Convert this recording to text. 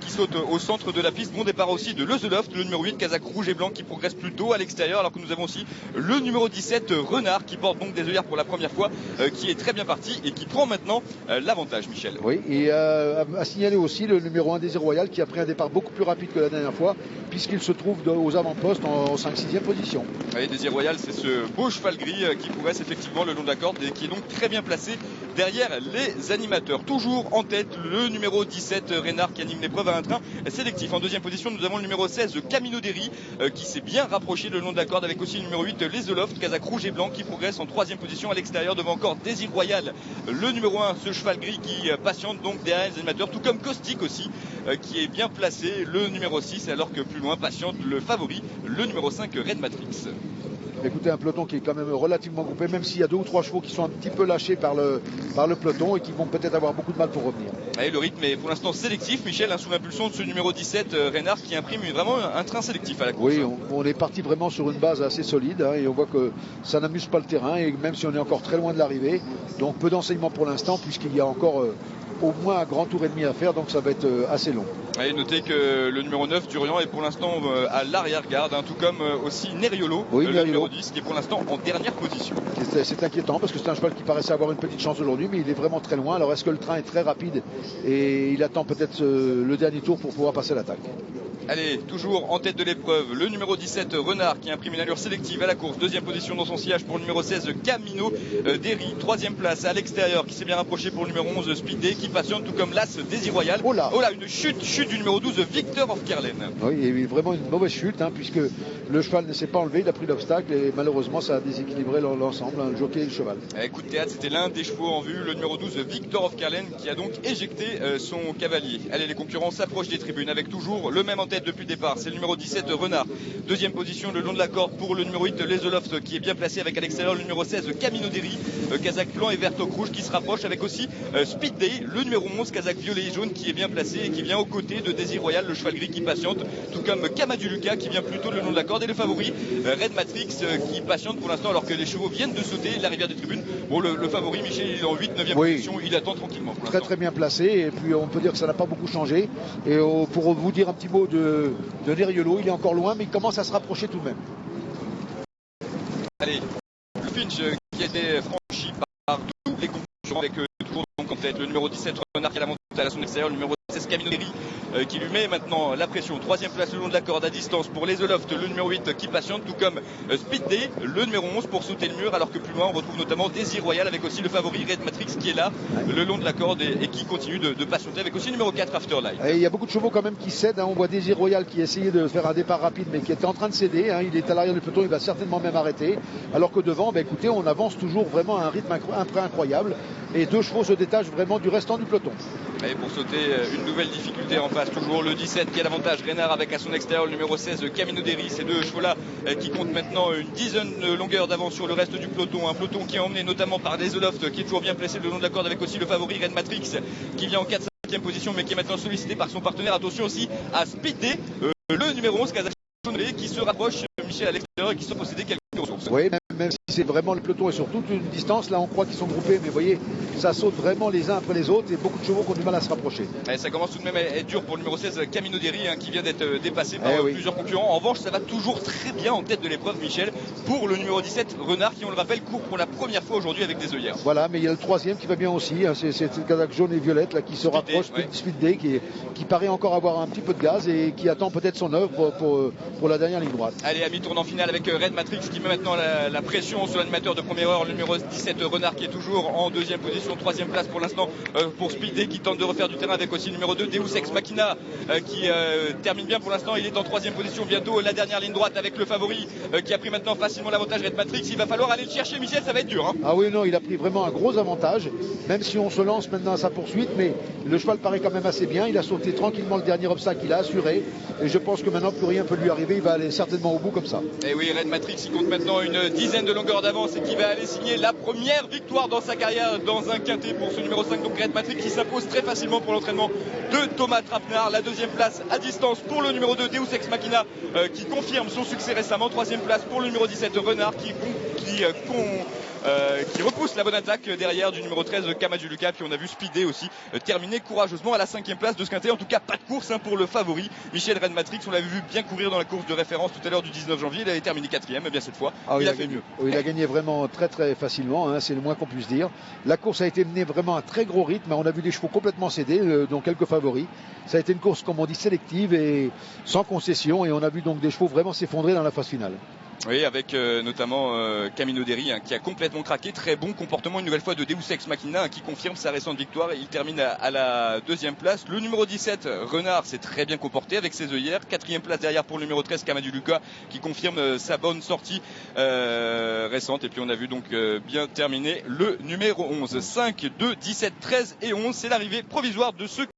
qui saute au centre de la piste. Bon départ aussi de Lezeloft, le numéro 8 Kazakh rouge et blanc qui progresse plutôt à l'extérieur, alors que nous avons aussi le numéro 17 Renard qui porte donc des œillères pour la première fois, qui est très bien parti et qui prend maintenant l'avantage, Michel. Oui, et à signaler aussi le numéro 1 Désir Royal qui a pris un départ beaucoup plus rapide que la dernière fois, puisqu'il se trouve aux avant-postes en 5-6e position. Oui, Désir Royal, c'est ce beau cheval gris qui progresse effectivement le long de la corde et qui est donc très bien placé derrière les animateurs. Toujours en tête le numéro 17 Renard qui anime l'épreuve à un train sélectif. En deuxième position, nous avons le numéro 16 Camino Derry qui s'est bien rapproché le long de la corde, avec aussi le numéro 8 Lezeloft, Kazakh rouge et blanc qui progresse en troisième position à l'extérieur, devant encore Désir Royal, le numéro 1, ce cheval gris qui patiente donc derrière les animateurs, tout comme Caustic aussi qui est bien placé, le numéro 6, alors que plus loin patiente le favori, le numéro 5 Red Matrix. Écoutez, un peloton qui est quand même relativement groupé, même s'il y a 2 ou 3 chevaux qui sont un petit peu lâchés par le peloton et qui vont peut-être avoir beaucoup de mal pour revenir. Et le rythme est pour l'instant sélectif, Michel, sous l'impulsion de ce numéro 17 Renard qui imprime vraiment un train sélectif à la course. Oui, on est parti vraiment sur une base assez solide et on voit que ça n'amuse pas le terrain, et même si on est encore très loin de l'arrivée, donc peu d'enseignements pour l'instant puisqu'il y a encore au moins un grand tour et demi à faire, donc ça va être assez long. Et notez que le numéro 9 Durian est pour l'instant à l'arrière-garde, tout comme aussi Neriolo, oui, le numéro 10 qui est pour l'instant en dernière position. C'est inquiétant parce que c'est un cheval qui paraissait avoir une petite chance aujourd'hui, mais il est vraiment très loin. Alors est-ce que le train est très rapide et il attend peut-être le dernier tour pour pouvoir passer l'attaque? Allez, toujours en tête de l'épreuve, le numéro 17 Renard qui imprime une allure sélective à la course. Deuxième position dans son sillage pour le numéro 16 Camino Derry. Troisième place à l'extérieur qui s'est bien rapproché pour le numéro 11 Speed Day qui patiente, tout comme l'As Désir Royal. Oh là, une chute du numéro 12 Victor of Kerlen. Oui, il y a vraiment une mauvaise chute puisque le cheval ne s'est pas enlevé, il a pris l'obstacle et malheureusement ça a déséquilibré l'ensemble, le jockey et le cheval. Coup de théâtre, c'était l'un des chevaux en vue, le numéro 12 Victor of Kerlen qui a donc éjecté son cavalier. Allez, les concurrents s'approchent des tribunes avec toujours le même en tête depuis le départ. C'est le numéro 17 Renard. Deuxième position le long de la corde pour le numéro 8 Lezeloft qui est bien placé, avec à l'extérieur le numéro 16 Camino Derry, Kazakh blanc et vert au rouge qui se rapproche, avec aussi Speed Day, le numéro 11 Kazakh violet et jaune qui est bien placé et qui vient aux côtés de Désir Royal, le cheval gris qui patiente, tout comme Kamadou Lucas qui vient plutôt le long de la corde, et le favori Red Matrix qui patiente pour l'instant alors que les chevaux viennent de sauter la rivière des tribunes. Bon, le favori Michel, il est en 8-9e position, il attend tranquillement. Très bien placé, et puis on peut dire que ça n'a pas beaucoup changé. Et pour vous dire un petit mot de Neriolo, il est encore loin mais il commence à se rapprocher tout de même. Allez, le Finch qui a été franchi par tous les concurrents, avec toujours donc en tête le numéro 17 Renard qui a la montée à son extérieur, le numéro 16 Camino Derry qui lui met maintenant la pression. Troisième place le long de la corde à distance pour Lezeloft, le numéro 8 qui patiente, tout comme Speed Day, le numéro 11 pour sauter le mur, alors que plus loin on retrouve notamment Désir Royal avec aussi le favori Red Matrix qui est là le long de la corde et qui continue de patienter, avec aussi le numéro 4 Afterlife. Et il y a beaucoup de chevaux quand même qui cèdent, on voit Désir Royal qui essayait de faire un départ rapide mais qui est en train de céder, il est à l'arrière du peloton, il va certainement même arrêter, alors que devant, écoutez, on avance toujours vraiment à un rythme incroyable et 2 chevaux se détachent vraiment du restant du peloton. Et pour sauter, une nouvelle difficulté en face, toujours le 17 qui a l'avantage, Renard avec à son extérieur le numéro 16 Camino Derry. Ces 2 chevaux-là qui comptent maintenant une dizaine de longueurs d'avance sur le reste du peloton. Un peloton qui est emmené notamment par Lezeloft qui est toujours bien placé le long de la corde, avec aussi le favori Red Matrix qui vient en 4-5e position mais qui est maintenant sollicité par son partenaire. Attention aussi à Speed Day, le numéro 11 Kazakh qui se rapproche, Michel, à l'extérieur et qui sont possédés quelques ressources. Oui, même si c'est vraiment le peloton est sur toute une distance, là on croit qu'ils sont groupés, mais vous voyez, ça saute vraiment les uns après les autres et beaucoup de chevaux qui ont du mal à se rapprocher. Et ça commence tout de même à être dur pour le numéro 16 Camino Derry qui vient d'être dépassé par plusieurs concurrents. En revanche, ça va toujours très bien en tête de l'épreuve, Michel, pour le numéro 17 Renard qui, on le rappelle, court pour la première fois aujourd'hui avec des œillères. Voilà, mais il y a le 3e qui va bien aussi, c'est le Kazakh jaune et violette là, qui se rapproche, Speed Day, qui paraît encore avoir un petit peu de gaz et qui attend peut-être son œuvre pour la dernière ligne droite. Allez, à mi-tournant final avec Red Matrix qui met maintenant la pression sur l'animateur de première heure, le numéro 17 Renard qui est toujours en 2e position. 3e place pour l'instant pour Speed Day qui tente de refaire du terrain, avec aussi le numéro 2 Deus Ex Machina qui termine bien pour l'instant. Il est en 3e position, bientôt la dernière ligne droite avec le favori qui a pris maintenant facilement l'avantage, Red Matrix. Il va falloir aller le chercher, Michel, ça va être dur. Ah oui, non, il a pris vraiment un gros avantage, même si on se lance maintenant à sa poursuite, mais le cheval paraît quand même assez bien. Il a sauté tranquillement le dernier obstacle, il a assuré, et je pense que maintenant plus rien peut lui arriver, il va aller certainement au bout comme ça. Et oui, Red Matrix il compte maintenant une dizaine de longueurs d'avance et qui va aller signer la première victoire dans sa carrière dans un quintet pour ce numéro 5, donc Red Matrix qui s'impose très facilement pour l'entraînement de Thomas Trapenard. La 2e place à distance pour le numéro 2 Deus Ex Machina qui confirme son succès récemment. 3e place pour le numéro 17 Renard qui qui repousse la bonne attaque derrière du numéro 13 Kamadju Lucas. Puis on a vu Speedé aussi terminer courageusement à la 5e place de ce quintet. En tout cas, pas de course pour le favori Michel Red Matrix. On l'avait vu bien courir dans la course de référence tout à l'heure du 19 janvier. Il avait terminé 4e. Et bien cette fois, il a fait mieux. Il a gagné vraiment très très facilement, hein, c'est le moins qu'on puisse dire. La course a été menée vraiment à très gros rythme. On a vu des chevaux complètement cédés, dont quelques favoris. Ça a été une course, comme on dit, sélective et sans concession. Et on a vu donc des chevaux vraiment s'effondrer dans la phase finale. Oui, avec notamment Camino Derry qui a complètement craqué. Très bon comportement une nouvelle fois de Deus Ex Machina qui confirme sa récente victoire et il termine à la 2e place. Le numéro 17, Renard, s'est très bien comporté avec ses œillères. 4e place derrière pour le numéro 13, Kamadju Lucas, qui confirme sa bonne sortie récente. Et puis on a vu donc bien terminer le numéro 11. 5, 2, 17, 13 et 11. C'est l'arrivée provisoire de ce